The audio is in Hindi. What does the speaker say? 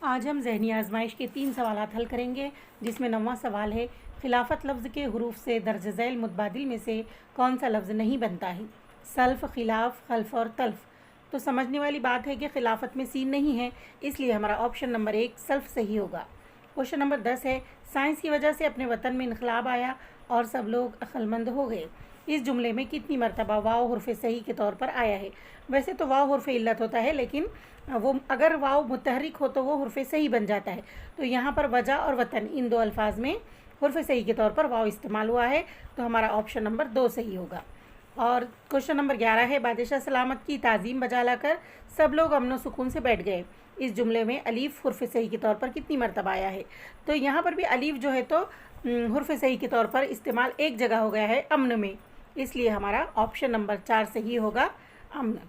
आज हम ज़हनी आजमाइश के 3 सवालात हल करेंगे, जिसमें 9वां सवाल है, खिलाफत लफ्ज़ के हुरूफ से दर्ज झैल मुतबादिल में से कौन सा लफ्ज़ नहीं बनता है? सल्फ़, खिलाफ, खल्फ और तल्फ़। तो समझने वाली बात है कि खिलाफत में सीन नहीं है, इसलिए हमारा ऑप्शन नंबर 1 सल्फ़ सही होगा। क्वेश्चन नंबर 10 है, साइंस की वजह से अपने वतन में इनकलाब आया और सब लोग अक्लमंद हो गए। इस जुमले में कितनी मरतबा वाव हुर्फ़ सही के तौर पर आया है? वैसे तो वाव हुर्फ़ इल्लत होता है, लेकिन वो अगर वाव मुतहरिक हो तो वो हुर्फ़ सही बन जाता है। तो यहाँ पर वजह और वतन इन दो अल्फाज में हुर्फ़ सही के तौर पर वाव इस्तेमाल हुआ है, तो हमारा ऑप्शन नंबर 2 सही होगा। और क्वेश्चन नंबर 11 है, बादशाह सलामत की ताज़ीम बजा लाकर सब लोग अमन सुकून से बैठ गए। इस जुमले में अलीफ़ हुर्फ़ सही के तौर पर कितनी मरतबा आया है? तो यहाँ पर भी अलीफ़ जो है तो हुर्फ़ सही के तौर पर इस्तेमाल एक जगह हो गया है, अमन में, इसलिए हमारा ऑप्शन नंबर 4 सही होगा, अमन।